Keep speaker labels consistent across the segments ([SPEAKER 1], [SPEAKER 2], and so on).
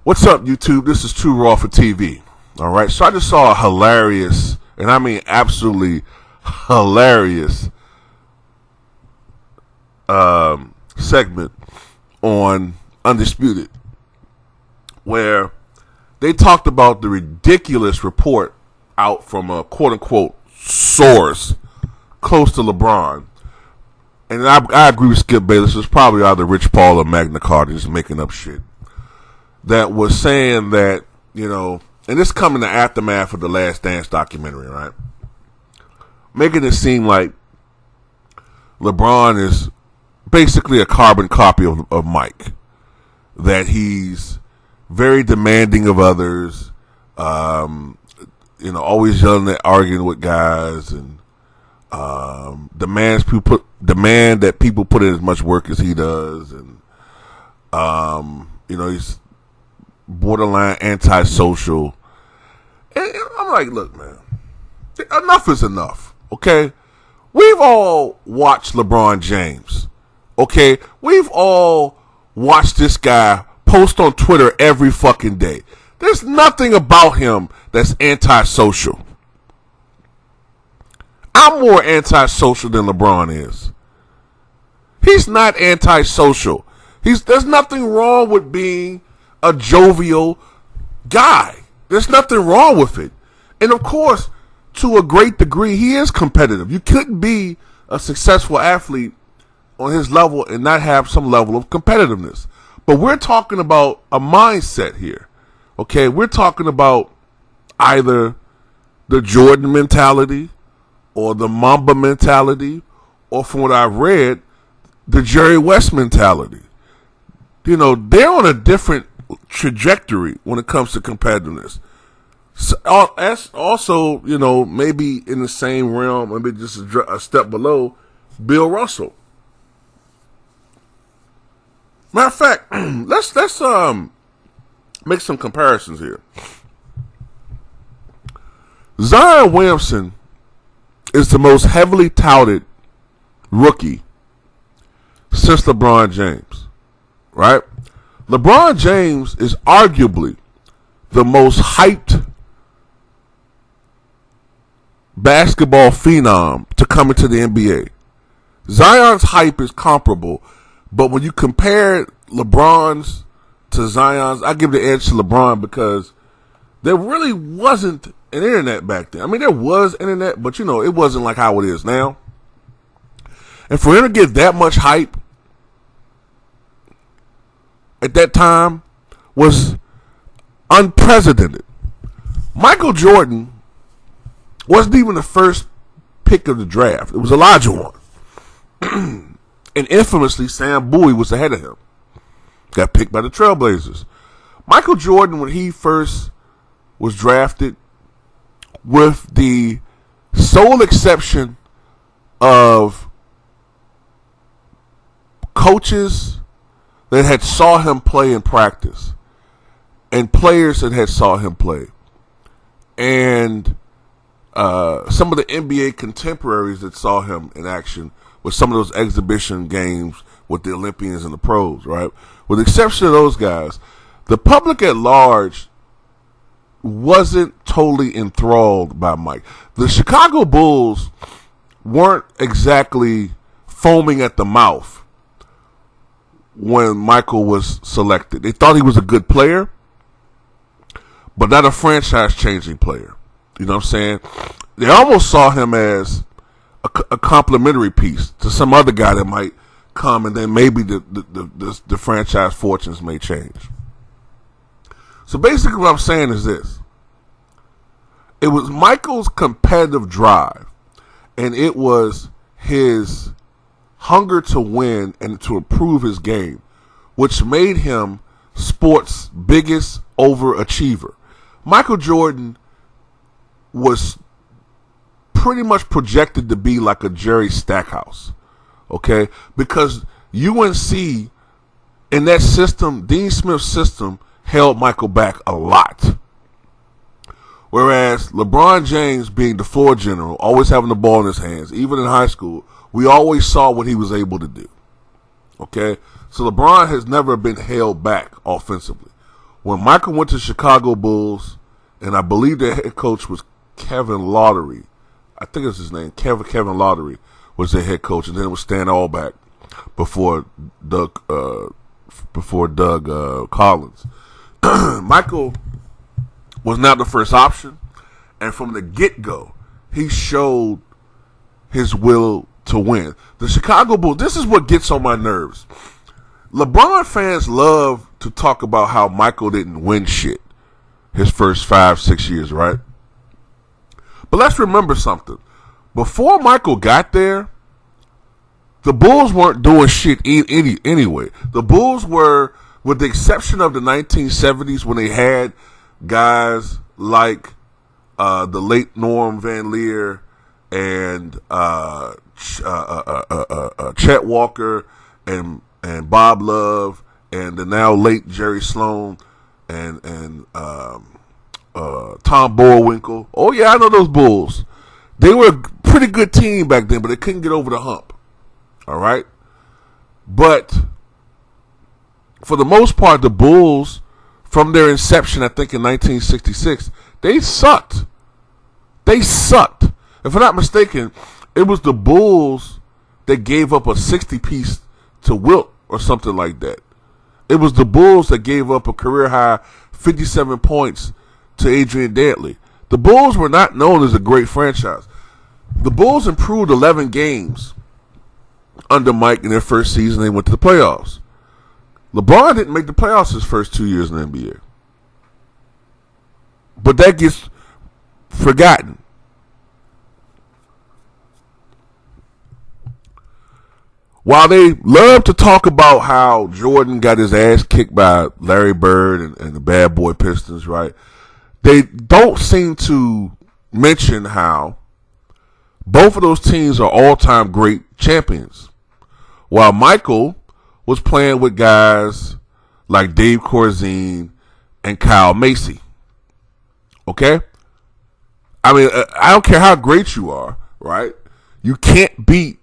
[SPEAKER 1] What's up, YouTube? This is Too Raw for TV. All right, so I just saw a hilarious, and I mean absolutely hilarious, segment on Undisputed, where they talked about the ridiculous report out from a quote-unquote source close to LeBron. And I agree with Skip Bayless. It's probably either Rich Paul or Magna Carta just making up shit. That was saying that, you know, and this coming in the aftermath of the Last Dance documentary, right? Making it seem like LeBron is basically a carbon copy of Mike. That he's very demanding of others, always yelling and arguing with guys, and demand that people put in as much work as he does, and he's borderline antisocial. And I'm like, look, man, enough is enough, okay? We've all watched LeBron James, okay? We've all watched this guy post on Twitter every fucking day. There's nothing about him that's antisocial. I'm more antisocial than LeBron is. He's not antisocial. There's nothing wrong with being a jovial guy. There's nothing wrong with it. And of course, to a great degree, he is competitive. You couldn't be a successful athlete on his level and not have some level of competitiveness. But we're talking about a mindset here. Okay, we're talking about either the Jordan mentality or the Mamba mentality, or from what I've read, the Jerry West mentality. You know, they're on a different trajectory when it comes to competitiveness. So, also, maybe in the same realm, maybe just a step below, Bill Russell. Matter of fact, let's make some comparisons here. Zion Williamson is the most heavily touted rookie since LeBron James, right? LeBron James is arguably the most hyped basketball phenom to come into the NBA. Zion's hype is comparable, but when you compare LeBron's to Zion's, I give the edge to LeBron because there really wasn't an internet back then. I mean, there was internet, but it wasn't like how it is now. And for him to get that much hype at that time was unprecedented. Michael Jordan wasn't even the first pick of the draft. It was Elijah One. And infamously, Sam Bowie was ahead of him. Got picked by the Trailblazers. Michael Jordan, when he first was drafted, with the sole exception of coaches that had saw him play in practice and players that had saw him play, and some of the NBA contemporaries that saw him in action with some of those exhibition games with the Olympians and the pros, right? With the exception of those guys, the public at large wasn't totally enthralled by Mike. The Chicago Bulls weren't exactly foaming at the mouth when Michael was selected. They thought he was a good player, but not a franchise-changing player. You know what I'm saying? They almost saw him as a complimentary piece to some other guy that might come, and then maybe the franchise fortunes may change. So basically what I'm saying is this. It was Michael's competitive drive, and it was his hunger to win and to improve his game, which made him sports' biggest overachiever. Michael Jordan was pretty much projected to be like a Jerry Stackhouse, okay? Because UNC, in that system, Dean Smith's system, held Michael back a lot. Whereas LeBron James, being the floor general, always having the ball in his hands, even in high school, we always saw what he was able to do. Okay? So LeBron has never been held back offensively. when Michael went to Chicago Bulls, and I believe their head coach was Kevin Lottery. I think it's his name. Kevin Lottery was their head coach, and then it was Stan Alback before Doug Collins. Michael was not the first option, and from the get-go, he showed his will to win. The Chicago Bulls, this is what gets on my nerves. LeBron fans love to talk about how Michael didn't win shit his first 5-6 years, right? But let's remember something. Before Michael got there, the Bulls weren't doing shit anyway. The Bulls were, with the exception of the 1970s when they had guys like the late Norm Van Leer and Chet Walker and Bob Love and the now late Jerry Sloan and Tom Boerwinkle. Oh yeah, I know those Bulls. They were a pretty good team back then, but they couldn't get over the hump. All right? But for the most part, the Bulls, from their inception, I think in 1966, they sucked. They sucked. If I'm not mistaken, it was the Bulls that gave up a 60-piece to Wilt or something like that. It was the Bulls that gave up a career-high 57 points to Adrian Dantley. The Bulls were not known as a great franchise. The Bulls improved 11 games under Mike in their first season. They went to the playoffs. LeBron didn't make the playoffs his first 2 years in the NBA. But that gets forgotten. While they love to talk about how Jordan got his ass kicked by Larry Bird and the bad boy Pistons, right? They don't seem to mention how both of those teams are all-time great champions. While Michael was playing with guys like Dave Corzine and Kyle Macy. Okay? I mean, I don't care how great you are, right? You can't beat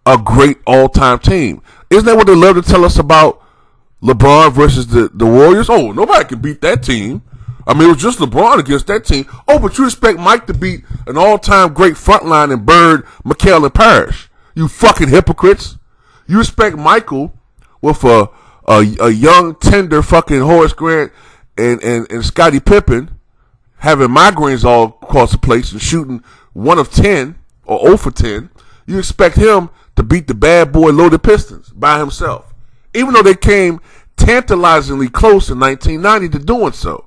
[SPEAKER 1] a great all-time team. Isn't that what they love to tell us about LeBron versus the Warriors? Oh, nobody can beat that team. I mean, it was just LeBron against that team. Oh, but you expect Mike to beat an all-time great frontline in Bird, McHale, and Parrish. You fucking hypocrites. You expect Michael with a young, tender fucking Horace Grant and Scottie Pippen having migraines all across the place and shooting 1 of 10 or 0 for 10. You expect him to beat the bad boy loaded Pistons by himself, even though they came tantalizingly close in 1990 to doing so.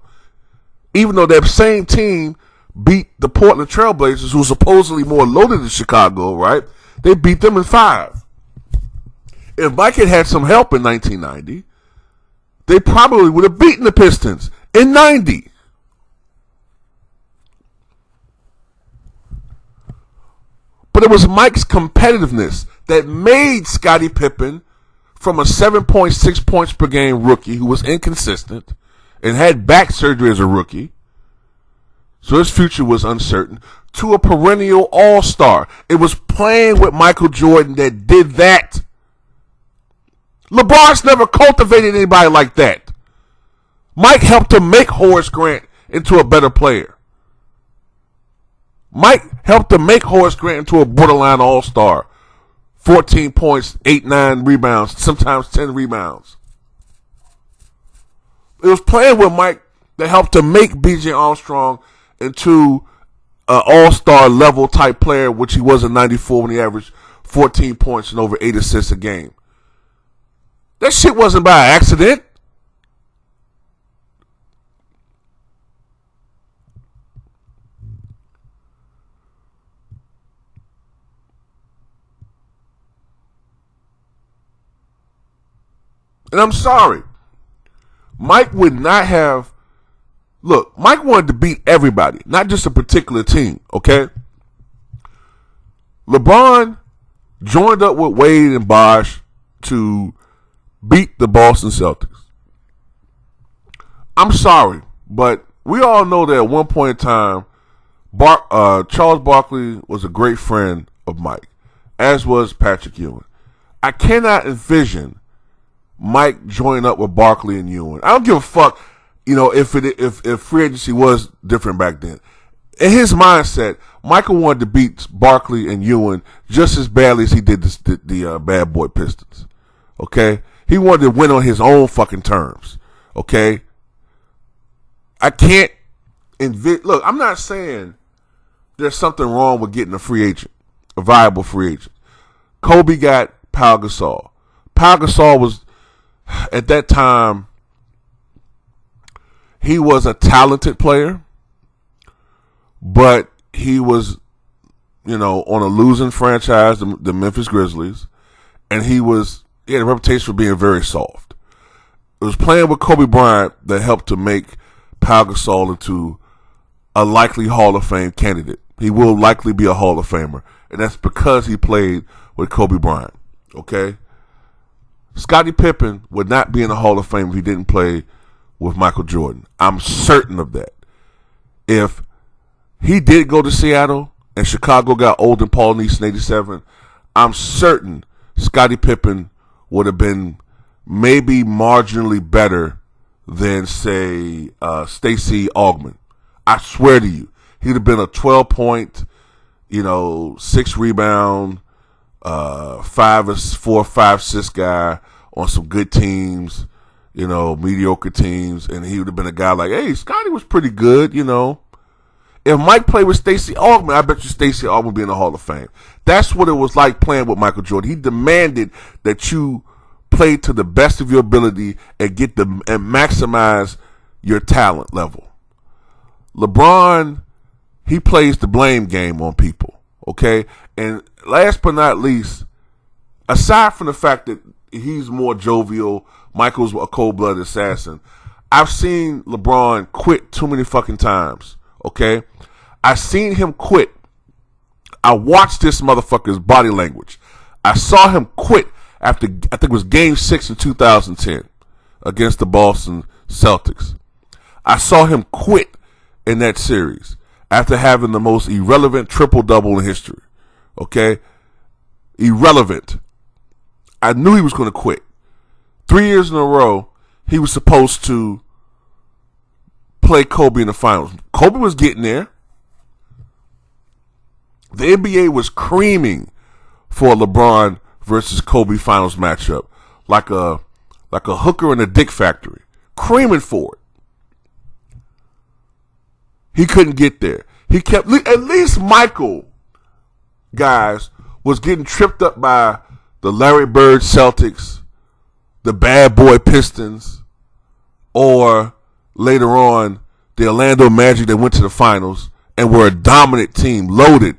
[SPEAKER 1] Even though that same team beat the Portland Trailblazers, who were supposedly more loaded than Chicago, right? They beat them in 5. If Mike had had some help in 1990, they probably would have beaten the Pistons in 90. But it was Mike's competitiveness that made Scottie Pippen, from a 7.6 points per game rookie who was inconsistent and had back surgery as a rookie, so his future was uncertain, to a perennial all-star. It was playing with Michael Jordan that did that. LeBron's never cultivated anybody like that. Mike helped to make Horace Grant into a better player. Mike helped to make Horace Grant into a borderline all-star. 14 points, 8-9 rebounds, sometimes 10 rebounds. It was playing with Mike that helped to make B.J. Armstrong into an all-star level type player, which he was in 94 when he averaged 14 points and over 8 assists a game. That shit wasn't by accident. And I'm sorry. Mike would not have... Look, Mike wanted to beat everybody, not just a particular team, okay? LeBron joined up with Wade and Bosh to beat the Boston Celtics. I'm sorry, but we all know that at one point in time, Charles Barkley was a great friend of Mike, as was Patrick Ewing. I cannot envision Mike joining up with Barkley and Ewing. I don't give a fuck if free agency was different back then. In his mindset, Michael wanted to beat Barkley and Ewing just as badly as he did the bad boy Pistons. Okay? He wanted to win on his own fucking terms. Okay? I can't look, I'm not saying there's something wrong with getting a free agent, a viable free agent. Kobe got Pau Gasol. Pau Gasol was, at that time, he was a talented player, but he was, on a losing franchise, the Memphis Grizzlies, and he had a reputation for being very soft. It was playing with Kobe Bryant that helped to make Pau Gasol into a likely Hall of Fame candidate. He will likely be a Hall of Famer, and that's because he played with Kobe Bryant. Okay? Scottie Pippen would not be in the Hall of Fame if he didn't play with Michael Jordan. I'm certain of that. If he did go to Seattle and Chicago got Old and Paul Neese in 87, I'm certain Scottie Pippen would have been maybe marginally better than, say, Stacey Augmon. I swear to you, he'd have been a 12-point, 6-rebound, 4-5-assist guy on some good teams, mediocre teams, and he would have been a guy like, hey, Scotty was pretty good, If Mike played with Stacey Augmon, I bet you Stacey Augmon would be in the Hall of Fame. That's what it was like playing with Michael Jordan. He demanded that you play to the best of your ability and and maximize your talent level. LeBron, he plays the blame game on people, okay? And last but not least, aside from the fact that he's more jovial, Michael's a cold-blooded assassin, I've seen LeBron quit too many fucking times, okay? I've seen him quit. I watched this motherfucker's body language. I saw him quit after, I think it was Game 6 in 2010 against the Boston Celtics. I saw him quit in that series after having the most irrelevant triple-double in history. Okay? Irrelevant. I knew he was going to quit. 3 years in a row, he was supposed to play Kobe in the finals. Kobe was getting there. The NBA was creaming for a LeBron versus Kobe finals matchup, like a hooker in a dick factory, creaming for it. He couldn't get there. He kept, at least Michael, guys, was getting tripped up by the Larry Bird Celtics, the bad boy Pistons, or later on, the Orlando Magic that went to the finals and were a dominant team, loaded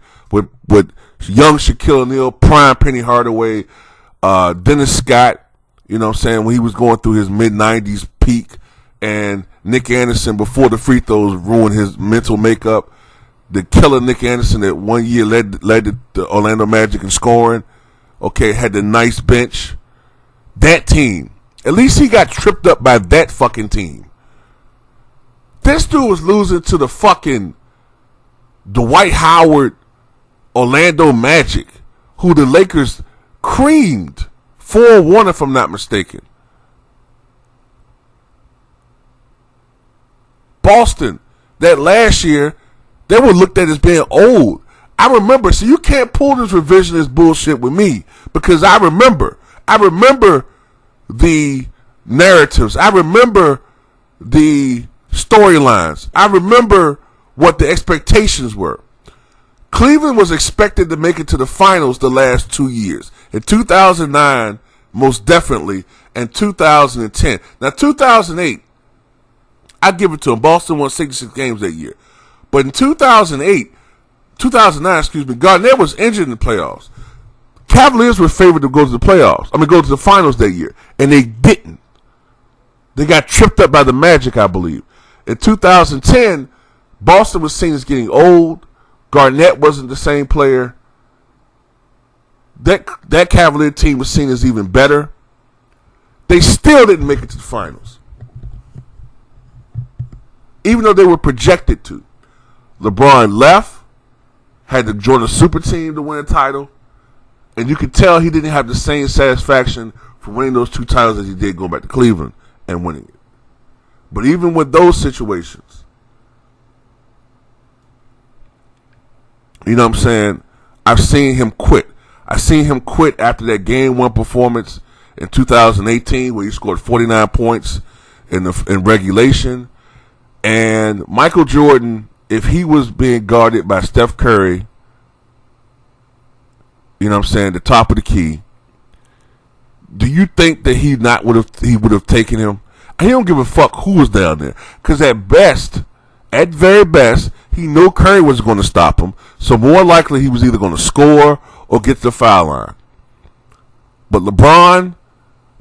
[SPEAKER 1] with young Shaquille O'Neal, prime Penny Hardaway, Dennis Scott, when he was going through his mid-90s peak, and Nick Anderson before the free throws ruined his mental makeup. The killer Nick Anderson that 1 year led the Orlando Magic in scoring, okay, had the nice bench. That team, at least he got tripped up by that fucking team. This dude was losing to the fucking Dwight Howard Orlando Magic, who the Lakers creamed 4-1 if I'm not mistaken. Boston, that last year, they were looked at as being old. I remember, so you can't pull this revisionist bullshit with me, because I remember the narratives. I remember the storylines. I remember what the expectations were. Cleveland was expected to make it to the finals the last 2 years. In 2009, most definitely, and 2010. Now, 2008, I give it to them. Boston won 66 games that year. But in 2009, Garnett was injured in the playoffs. Cavaliers were favored to go to the playoffs. Go to the finals that year. And they didn't. They got tripped up by the Magic, I believe. In 2010, Boston was seen as getting old. Garnett wasn't the same player. That Cavalier team was seen as even better. They still didn't make it to the finals, even though they were projected to. LeBron left, had the Jordan super team to win a title, and you could tell he didn't have the same satisfaction for winning those 2 titles as he did going back to Cleveland and winning it. But even with those situations, you know what I'm saying, I've seen him quit. I seen him quit after that game 1 performance in 2018 where he scored 49 points in regulation. And Michael Jordan, if he was being guarded by Steph Curry, you know what I'm saying, the top of the key, do you think that he would have taken him? He don't give a fuck who was down there. Because at very best, he knew Curry was going to stop him. So more likely he was either going to score or get to the foul line. But LeBron,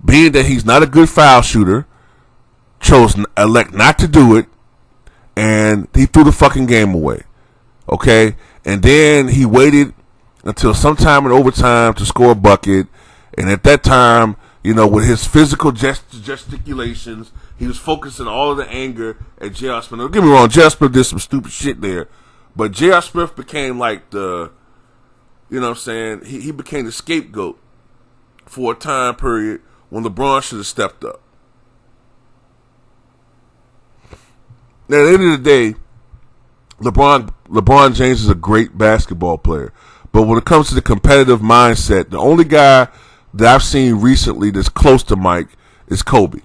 [SPEAKER 1] being that he's not a good foul shooter, elect not to do it, and he threw the fucking game away. Okay? And then he waited until sometime in overtime to score a bucket. And at that time, you know, with his physical gesticulations, he was focusing all of the anger at J.R. Smith. Don't get me wrong, J.R. Smith did some stupid shit there. But J.R. Smith became like the, you know what I'm saying, he became the scapegoat for a time period when LeBron should have stepped up. Now, at the end of the day, LeBron James is a great basketball player. But when it comes to the competitive mindset, the only guy that I've seen recently that's close to Mike is Kobe.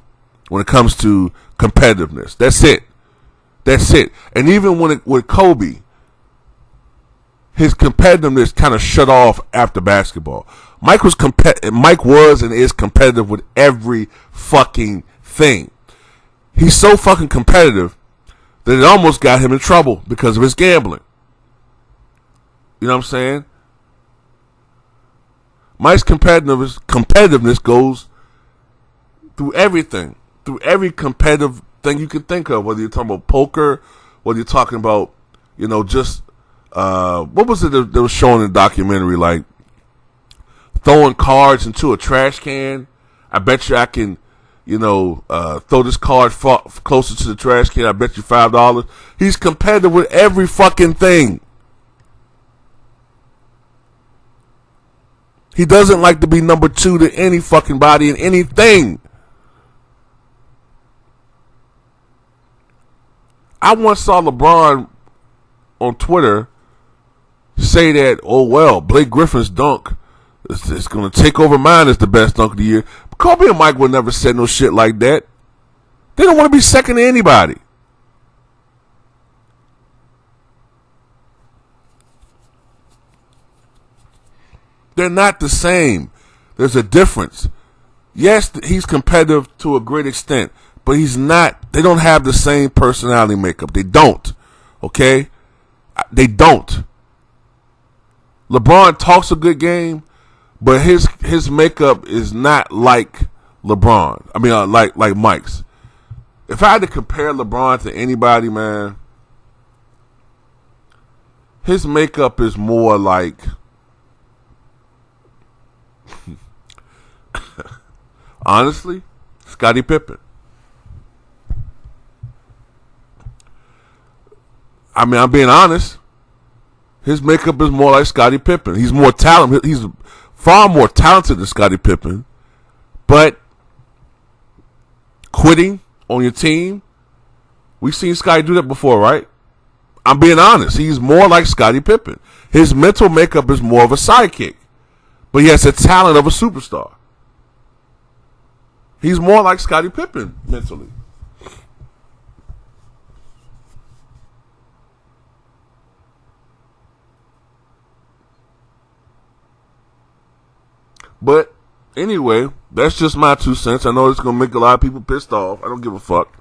[SPEAKER 1] When it comes to competitiveness, that's it. And even with Kobe, his competitiveness kind of shut off after basketball. Mike was and is competitive with every fucking thing. He's so fucking competitive that it almost got him in trouble because of his gambling. You know what I'm saying? Mike's competitiveness goes through everything, through every competitive thing you can think of, whether you're talking about poker, whether you're talking about, you know, just, what was it that was shown in the documentary, like throwing cards into a trash can? I bet you I can, you know, throw this card closer to the trash can. I bet you $5. He's competitive with every fucking thing. He doesn't like to be number 2 to any fucking body in anything. I once saw LeBron on Twitter say that, oh well, Blake Griffin's dunk is going to take over mine as the best dunk of the year. But Kobe and Mike would never say no shit like that. They don't want to be second to anybody. They're not the same. There's a difference. Yes, he's competitive to a great extent, but he's not. They don't have the same personality makeup. They don't. Okay? They don't. LeBron talks a good game, but his makeup is not like LeBron. I mean, like Mike's. If I had to compare LeBron to anybody, man, his makeup is more like honestly, Scottie Pippen. I mean, I'm being honest. His makeup is more like Scottie Pippen. He's more talented. He's far more talented than Scottie Pippen. But quitting on your team, we've seen Scottie do that before, right? I'm being honest. He's more like Scottie Pippen. His mental makeup is more of a sidekick. But he has the talent of a superstar. He's more like Scottie Pippen mentally. But anyway, that's just my 2 cents. I know it's going to make a lot of people pissed off. I don't give a fuck.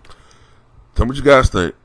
[SPEAKER 1] Tell me what you guys think.